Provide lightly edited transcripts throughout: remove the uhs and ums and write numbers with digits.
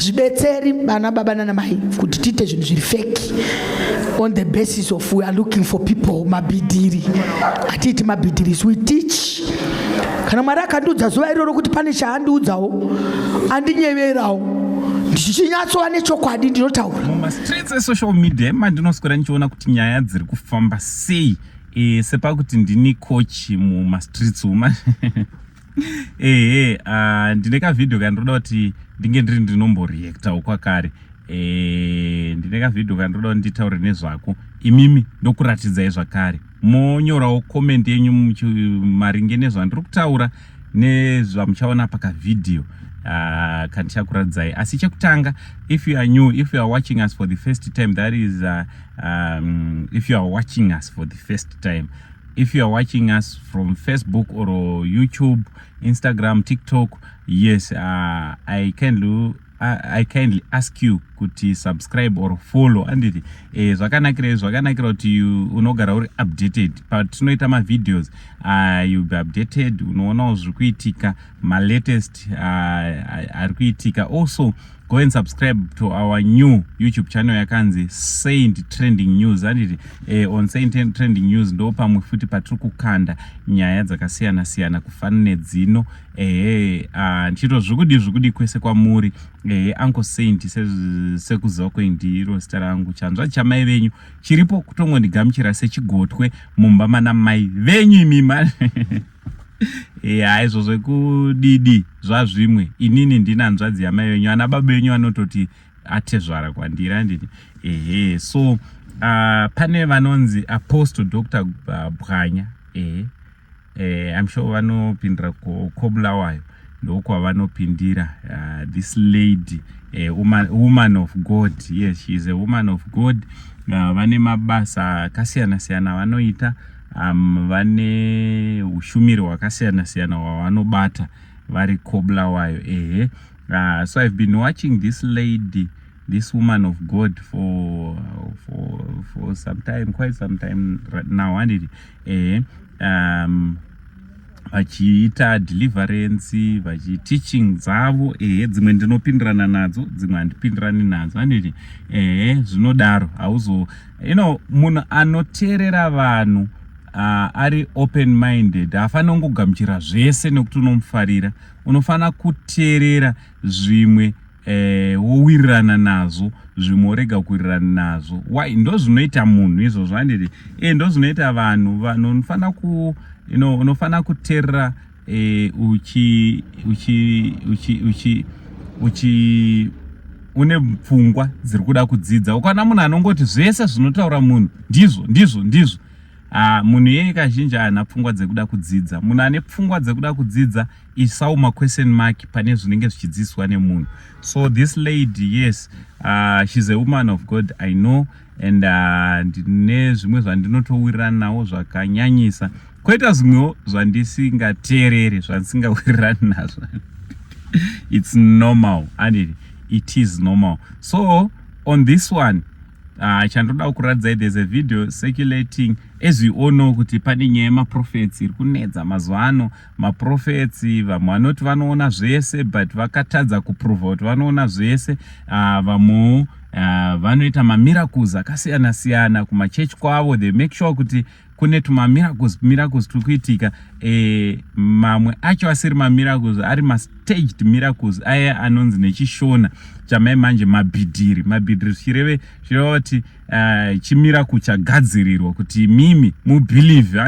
hazvidetseri vana baba nana mai kuti tiite zvinhu zviri fake on the basis of we are looking for people mabhidhiri. Hatiiti mabhidhiris, we teach. Kana Mwari akandiudza zuva iroro kuti pane chaandiudzawo andinyeverawo ndichinyatsova nechokwadi ndinotaura. Mumastreets esocial media mandinoswera ndichiona kuti nyaya dziri kufamba sei sepakuti ndini coach mumastreets uma. Ndine kavidhio kandinoda kuti ndinge ndinomboreactawo kwakare. Ndine kavidhio kandinoda kuti nditaure nezvako imimi ndokuratidzai zvakare. Monyorawo comment yenyu maringe nezvandiri kutaura nezvamuchaona pakavidhio kandichakuradzai. Asi chekutanga, if you are new, if you are watching us for the first time, that is if you are watching us for the first time, if you are watching us from Facebook or YouTube, Instagram, TikTok, yes, I kindly ask you kuti subscribe or follow. And zvakanakira kuti unogara uri updated patinoita videos, you'll be updated, unoonawo zviri kuitika, my latest ari kuitika. Also go and subscribe to our new YouTube channel yakanzi Saint Trending News. And on Saint Trending News ndo pamwe futi patiri kukanda nyaya dzakasiyana siyana kufanana nedzino. Nchito zvigudi kwese kwamuri. Uncle Saint sekuziva kwendiro zita rangu, chanzva chamai venyu chiripo kutongondigamuchira sechigotwe mumba mana mai venyu imima. Izvo zvekudidi zvazvimwe, inini ndina hanzvadzi yamai venyu, ana baba venyu vanototi atezvara kwandiri handiti. So pane vanonzi Apostle Dr. Bwanya, I'm sure vanopindira kobulawayo ndokwavanopindira. This lady, woman of God, yes, she is a woman of God. Vane mabasa akasiyana siyana vanoita, vane ushumiri hwakasiyana siyana hwavanobata vari kobulawayo. So I've been watching this lady, this woman of God for some time, quite some time right now. Vachiita deliverance, vachiteaching dzavo, dzimwe ndinopindirana nadzo, dzimwe handipindirani nadzo. Handiti zvinodaro hauzo, munhu anoteerera vanhu ari open minded hafana kungogamuchira zvese nekuti unomufarira. Unofana kuteerera zvimwe wowirirana nazvo, zvimwe worega kuwirirana nazvo. Why? Ndo zvinoita munhu izvozvo. Handiti ndo zvinoita vanhu. Unofana kuteerera une pfungwa dziri kuda kudzidza. Ukaona munhu anongoti zvese zvinotaura munhu ndizvo, munhu yeye kazhinji haana pfungwa dzekuda kudzidza. Munhu ane pfungwa dzekuda kudzidza isauma question mark pane zvinenge zvichidzidziswa nemunhu. So this lady, yes, she's a woman of God, I know, and ndine zvimwe zvandinotowirirana nawo zvakanyanyisa. Koita zvimwewo zvandisingateereri, zvandisingawirirani nazvo. It's normal, and it is normal. So on this one, chandoda kuradzai, there's a video circulating. As we all know kuti pane nyaya yemaprofetsi iri kunetsa mazuva ano. Maprofetsi vamwe vanoti vanoona zvese but vakatadza kuprova kuti vanoona zvese. Vamwe vanoita mamiracles akasiyana siyana kumachechi kwavo. They make sure kuti kune miracles turi kuitika. Mamwe acho asiri mamiracles, ari staged miracles, aya anonzi nechishona chamai manje mabhidhiri. Mabhidhiri zvireva kuti chimiracle chagadzirirwa kuti mimi mubelieve.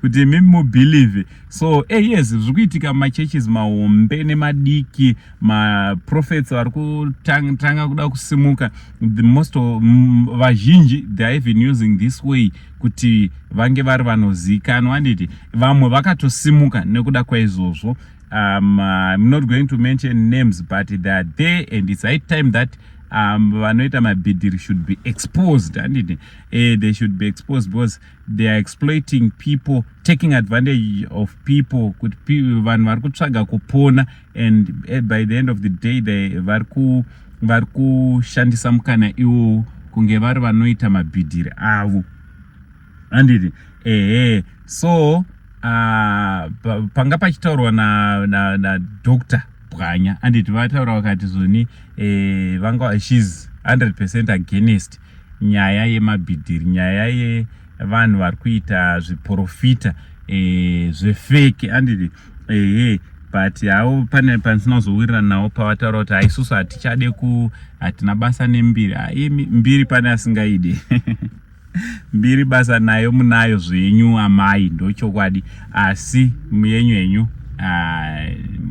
Kuti mimi mubelieve. So yes, zviri kuitika machurches mahombe nemadiki, maprophets vari kutanga kuda kusimuka. The most of vazhinji, they are even using this way kuti vange vari vanozikanwa. Handiti vamwe vakatosimuka nekuda kwaizvozvo. I'm not going to mention names, but they are there, and it's high time that vanoita mabhidhiri should be exposed. And they should be exposed because they are exploiting people, taking advantage of people. Vanhu vari kutsvaga kupona, and by the end of the day vari kushandisa mukana iwo kunge vari vanoita mabhidhiri avo. Handiti so panga pachitaurwa na Dr. Bwanya anditi vataura vakati zvoni vanga she's 100% against nyaya yemabhidhiri, nyaya yevanhu vari kuita zviprofita zvefeki anditi but havo pane pansinazowirirana navo pavataura kuti haisusu hatichade hatina basa nembiri. Mbiri pane asingaide mbiri basa nayo munayo zvenyu amai, ndochokwadi, asi muyenyu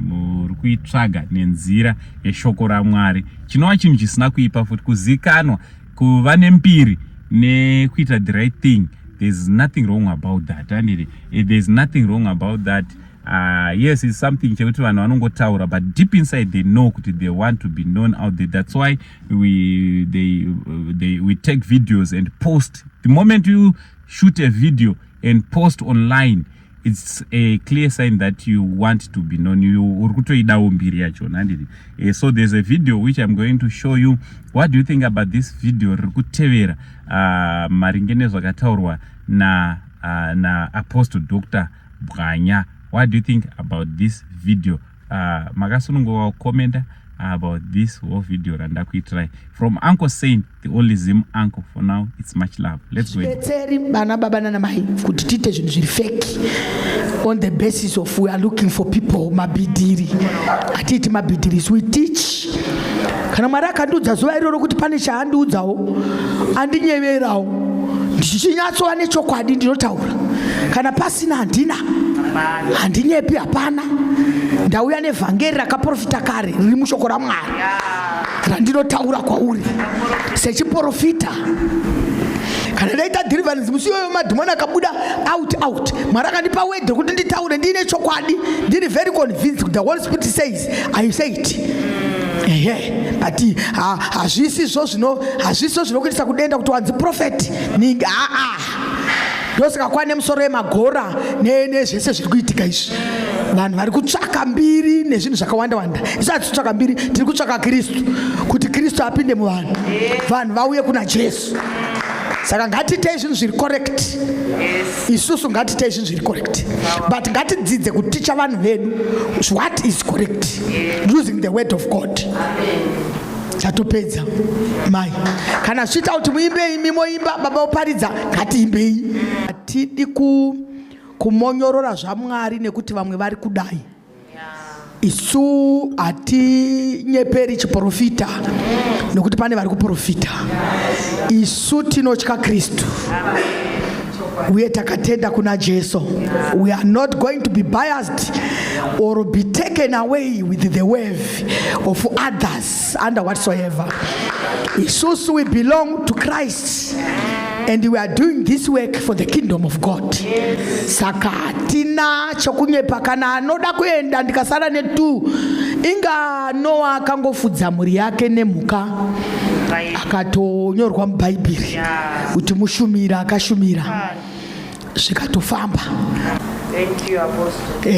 muri kuitsvaga nenzira yeshoko raMwari. Chinova chinhu chisina kuipa futi kuzikanwa, kuva nembiri nekuita the right thing. There's nothing wrong about that. There's nothing wrong about that. Yes, it's something chekuti vanhu vanongotaura, but deep inside they know kuti they want to be known out there. That's why we take videos and post. The moment you shoot a video and post online, it's a clear sign that you want to be known. So there's a video which I'm going to show you. What do you think about this video? Maringene zvakataurwa na Apostle Dr. Bwanya. What do you think about this video? Magasunungo commenter about this whole video. Try from Uncle Saint, the only Zim uncle. For now, it's much love. Let's go. On the basis of we are looking for people mabhidhiri. Atiti mabhidhiri we teach. Kana mara kanduza zuva iroro kuti pane chaandiudzawo andinyeverawo ndichinyatsova nechokwadi ndinotaura. Kana pasina handinyepi hapana. Ndauya nevhangeri rakaprofita kare riri mushoko raMwari randinotaura kwauri sechiprofita. Kana ndaita deliverance musi yoyo madhimoni akabuda out Mwari akandipa word kuti nditaure ndine chokwadi, ndiri very convinced kuti the Holy Spirit says I say it. But hazvisiso zvinokuitisa kudenda kuti wanzi prophet ninga ndosikakwane musoro yemagora nezvese zviri kuitika izvi. Vanhu vari kutsvaka mbiri nezvinhu zvakawanda. Isu hatitsvaka mbiri, tiri kutsvaka Kristu, kuti Kristu apinde muvanhu, vanhu vauye kuna Jesu. Saka ngatitei zvinhu zviri correct. Isusu ngatitei zvinhu zviri correct. But ngatidzidze kuticha vanhu vedu what is correct, using the word of God. Chatopedza mai kana zvita kuti muimbe imi moimba baba oparidza ngatiimbei. Atidi kumonyorora zvaMwari nekuti vamwe vari kudai. Isu hatinyeperi chiprofita nekuti pane vari kuprofita. Isu tinotya Kristu uye takatenda kuna Jesu. We are not going to be biased or be taken away with the wave of others under whatsoever. Isusu we belong to Christ and we are doing this work for the kingdom of God. Saka tina chokunyepa kana anoda kuenda ndikasara netu inga Noah akangofudza mhuri yake nemhuka akatonyorwa muBhaibheri kuti mushumira akashumira zvikatofamba. Thank you, Apostle.